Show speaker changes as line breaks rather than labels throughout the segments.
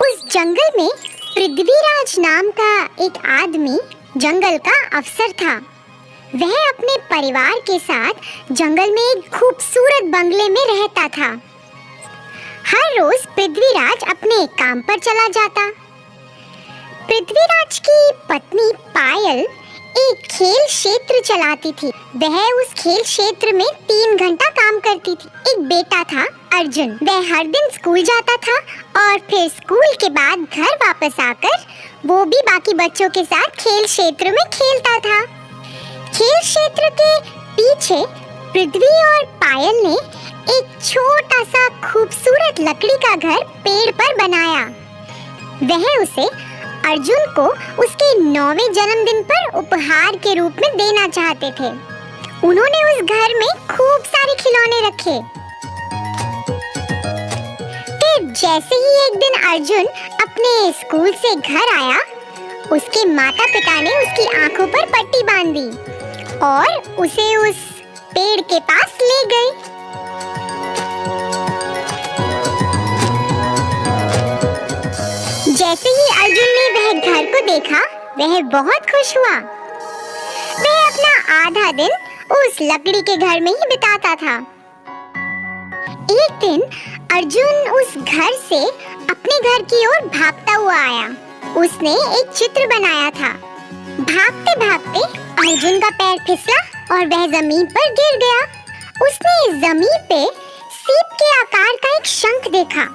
उस जंगल में पृथ्वीराज नाम का एक आदमी जंगल का अफसर था। वह अपने परिवार के साथ जंगल में एक खूबसूरत बंगले में रहता था। हर रोज पृथ्वीराज अपने काम पर चला जाता। पृथ्वीराज की पत्नी पायल एक खेल क्षेत्र चलाती थी। वह उस खेल क्षेत्र में 3 घंटा काम करती थी। एक बेटा था अर्जुन। वह हर दिन स्कूल जाता था और फिर स्कूल के बाद घर वापस आकर वो भी बाकी बच्चों के साथ खेल क्षेत्र में खेलता था। खेल क्षेत्र के पीछे पृथ्वी और पायल ने एक छोटा सा खूबसूरत लकड़ी का घर पेड़ पर बनाया। वह उसे अर्जुन को उसके 9वें जन्मदिन पर उपहार के रूप में देना चाहते थे। उन्होंने उस घर में खूब सारे खिलौने रखे। फिर जैसे ही एक दिन अर्जुन अपने स्कूल से घर आया, उसके माता पिता ने उसकी आंखों पर पट्टी बांध दी और उसे उस पेड़ के पास ले गए। जैसे ही अर्जुन ने वह घर को देखा, वह बहुत खुश हुआ। वह अपना आधा दिन उस लकड़ी के घर में ही बिताता था। एक दिन अर्जुन उस घर से अपने घर की ओर भागता हुआ आया। उसने एक चित्र बनाया था। भागते भागते अर्जुन का पैर फिसला और वह जमीन पर गिर गया। उसने जमीन पे सीप के आकार का एक शंख देखा।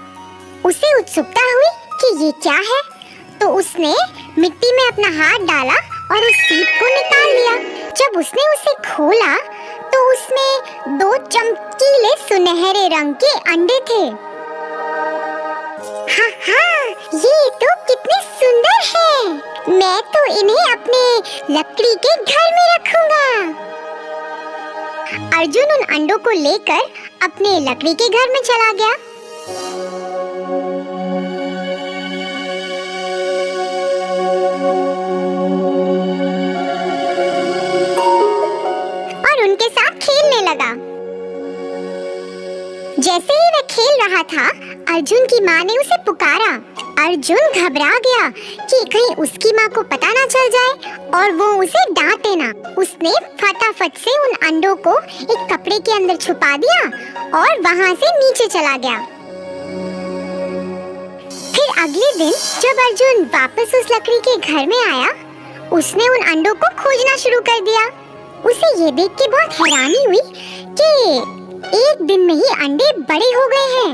उसे उत्सुकता हुई कि ये क्या है, तो उसने मिट्टी में अपना हाथ डाला और उस सीप को निकाल लिया। जब उसने उसे खोला तो उसमें 2 चमकीले सुनहरे रंग के अंडे थे। हाँ, ये तो कितने सुंदर हैं। मैं तो इन्हें अपने लकड़ी के घर में रखूंगा। अर्जुन उन अंडों को लेकर अपने लकड़ी के घर में चला गया। उनके साथ खेलने लगा। जैसे ही वह खेल रहा था, अर्जुन की माँ ने उसे पुकारा। अर्जुन घबरा गया कि कहीं उसकी माँ को पता ना चल जाए और वो उसे डांटे ना। उसने फटाफट से उन अंडों को एक कपड़े के अंदर छुपा दिया और वहाँ से नीचे चला गया। फिर अगले दिन जब अर्जुन वापस उस लकड़ी के घर में आया, उसने उन अंडों को खोजना शुरू कर दिया। उसे ये देख के बहुत हैरानी हुई कि एक दिन में ही अंडे बड़े हो गए हैं।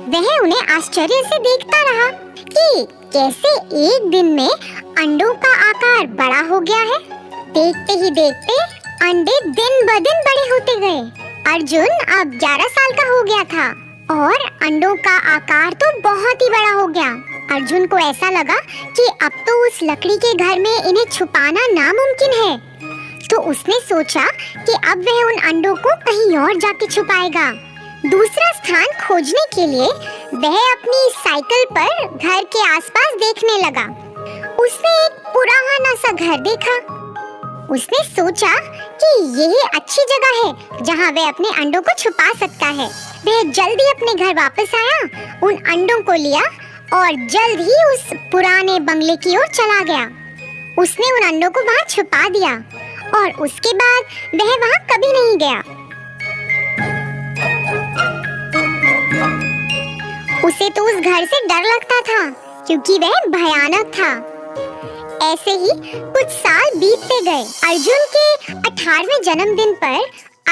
वह उन्हें आश्चर्य से देखता रहा कि कैसे एक दिन में अंडों का आकार बड़ा हो गया है। देखते ही देखते अंडे दिन ब दिन बड़े होते गए। अर्जुन अब 11 साल का हो गया था और अंडों का आकार तो बहुत ही बड़ा हो गया। अर्जुन को ऐसा लगा कि अब तो उस लकड़ी के घर में इन्हें छुपाना नामुमकिन है। तो उसने सोचा कि अब वह उन अंडों को कहीं और जाके छुपाएगा। दूसरा स्थान खोजने के लिए वह अपनी साइकिल पर घर के आसपास देखने लगा। उसने एक पुराना सा घर देखा। उसने सोचा कि यह अच्छी जगह है जहां वह अपने अंडों को छुपा सकता है। वह जल्दी अपने घर वापस आया, उन अंडों को लिया और जल्द ही उस पुराने बंगले की ओर चला गया। उसने उन अंडों को वहां छुपा दिया और उसके बाद वह वहां कभी नहीं गया। उसे तो उस घर से डर लगता था क्योंकि वह भयानक था। ऐसे ही कुछ साल बीतते गए। अर्जुन के 18वें जन्मदिन पर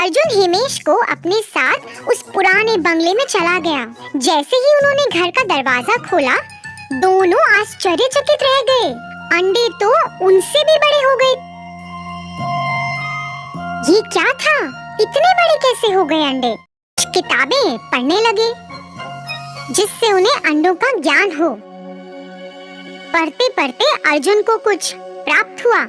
अर्जुन हिमेश को अपने साथ उस पुराने बंगले में चला गया। जैसे ही उन्होंने घर का दरवाजा खोला, दोनों आश्चर्यचकित रह गए। अंडे तो उनसे भी बड़े हो गए। ये क्या था? इतने बड़े कैसे हो गए अंडे? किताबें पढ़ने लगे जिससे उन्हें अंडों का ज्ञान हो। पढ़ते पढ़ते अर्जुन को कुछ प्राप्त हुआ।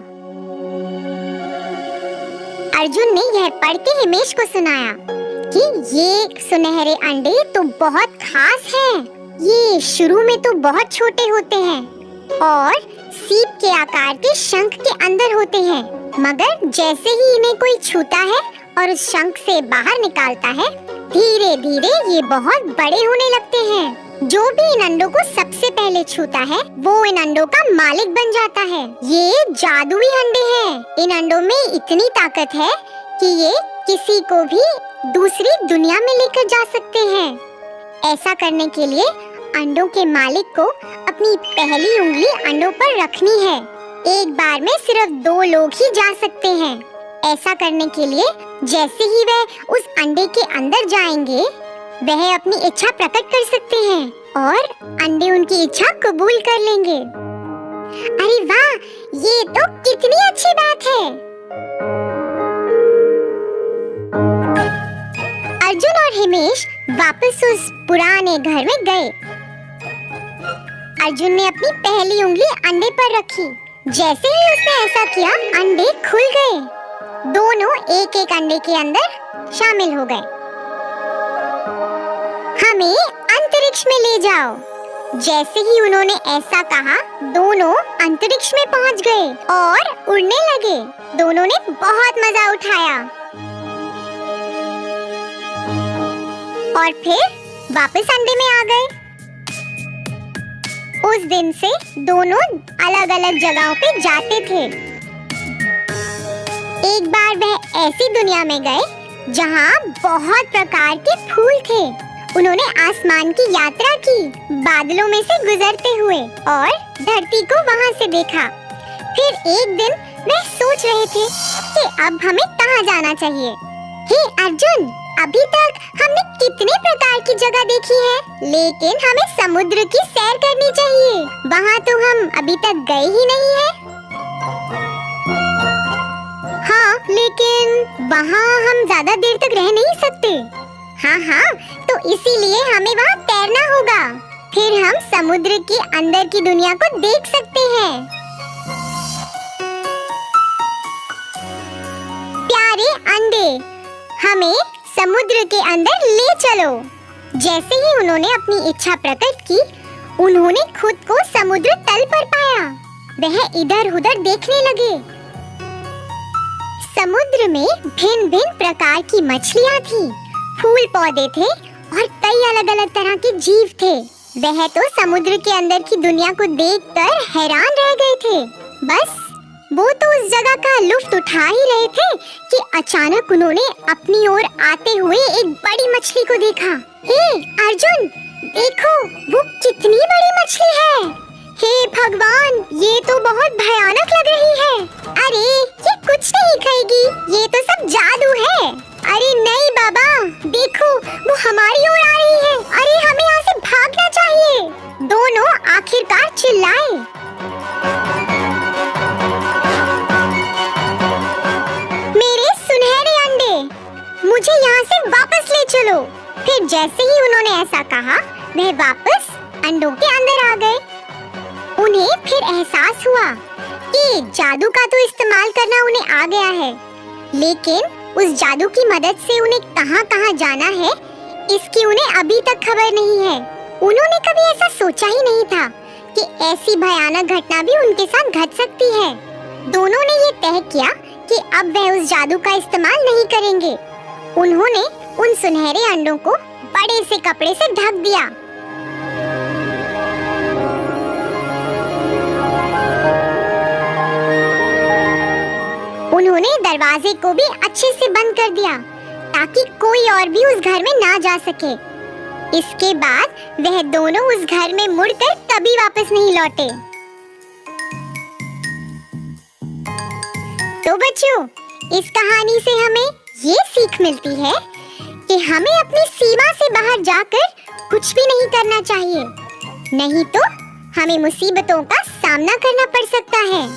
अर्जुन ने यह पढ़ के हिमेश को सुनाया कि ये सुनहरे अंडे तो बहुत खास हैं। ये शुरू में तो बहुत छोटे होते हैं और सीप के आकार के शंख के अंदर होते हैं, मगर जैसे ही इन्हें कोई छूता है और उस शंख से बाहर निकालता है, धीरे धीरे ये बहुत बड़े होने लगते हैं। जो भी इन अंडों को सबसे पहले पहले छूता है वो इन अंडों का मालिक बन जाता है। ये जादुई अंडे हैं। इन अंडों में इतनी ताकत है कि ये किसी को भी दूसरी दुनिया में लेकर जा सकते हैं। ऐसा करने के लिए अंडों के मालिक को अपनी पहली उंगली अंडों पर रखनी है। एक बार में सिर्फ 2 लोग ही जा सकते हैं। ऐसा करने के लिए जैसे ही वह उस अंडे के अंदर जाएंगे, वह अपनी इच्छा प्रकट कर सकते हैं और अंडे उनकी इच्छा कबूल कर लेंगे। अरे वाह, ये तो कितनी अच्छी बात है। अर्जुन और हिमेश वापस उस पुराने घर में गए। अर्जुन ने अपनी पहली उंगली अंडे पर रखी। जैसे ही उसने ऐसा किया, अंडे खुल गए। दोनों एक एक अंडे के अंदर शामिल हो गए। हमें अंतरिक्ष में ले जाओ। जैसे ही उन्होंने ऐसा कहा, दोनों अंतरिक्ष में पहुंच गए और उड़ने लगे। दोनों ने बहुत मजा उठाया और फिर वापस अंडे में आ गए। उस दिन से दोनों अलग-अलग जगहों पे जाते थे। एक बार वह ऐसी दुनिया में गए जहाँ बहुत प्रकार के फूल थे। उन्होंने आसमान की यात्रा की, बादलों में से गुजरते हुए, और धरती को वहाँ से देखा। फिर एक दिन वह सोच रहे थे कि अब हमें कहाँ जाना चाहिए। हे अर्जुन, अभी तक हमने कितने प्रकार की जगह देखी है, लेकिन हमें समुद्र की सैर करनी चाहिए। वहाँ तो हम अभी तक गए ही नहीं हैं। हाँ, लेकिन वहाँ हम ज्यादा देर तक रह नहीं सकते। हाँ, तो इसीलिए हमें वहाँ तैरना होगा। फिर हम समुद्र के अंदर की दुनिया को देख सकते हैं। प्यारे अंडे, हमें समुद्र के अंदर ले चलो। जैसे ही उन्होंने अपनी इच्छा प्रकट की, उन्होंने खुद को समुद्र तल पर पाया। वह इधर-उधर देखने लगे। समुद्र में भिन्न-भिन्न प्रकार की मछलियाँ थीं, फूल पौधे थे और कई अलग-अलग तरह के जीव थे। वह तो समुद्र के अंदर की दुनिया को देखकर हैरान रह गए थे। बस वो तो उस जगह का लुत्फ उठा ही रहे थे कि अचानक उन्होंने अपनी ओर आते हुए एक बड़ी मछली को देखा। हे अर्जुन, देखो वो कितनी बड़ी मछली है। हे भगवान, ये तो बहुत भयानक लग रही है। अरे ये कुछ नहीं खाएगी, ये तो सब जादू है। अरे नहीं बाबा, देखो वो हमारी ओर आ रही है। अरे हमें यहाँ से भागना चाहिए। दोनों आखिरकार चिल्लाए। मुझे यहाँ से वापस ले चलो। फिर जैसे ही उन्होंने ऐसा कहा, वह वापस अंडों के अंदर आ गए। उन्हें फिर एहसास हुआ कि जादू का तो इस्तेमाल करना उन्हें आ गया है, लेकिन उस जादू की मदद से उन्हें कहाँ-कहाँ जाना है, इसकी उन्हें अभी तक खबर नहीं है। उन्होंने कभी ऐसा सोचा ही नहीं था कि ऐसी भयानक घटना भी उनके साथ घट सकती है। दोनों ने ये तय किया कि अब वह उस जादू का इस्तेमाल नहीं करेंगे। उन्होंने उन सुनहरे अंडों को बड़े से कपड़े से ढक दिया। उन्होंने दरवाजे को भी अच्छे से बंद कर दिया ताकि कोई और भी उस घर में ना जा सके। इसके बाद वह दोनों उस घर में मुड़कर कभी वापस नहीं लौटे। तो बच्चों, इस कहानी से हमें ये सीख मिलती है कि हमें अपनी सीमा से बाहर जाकर कुछ भी नहीं करना चाहिए, नहीं तो हमें मुसीबतों का सामना करना पड़ सकता है।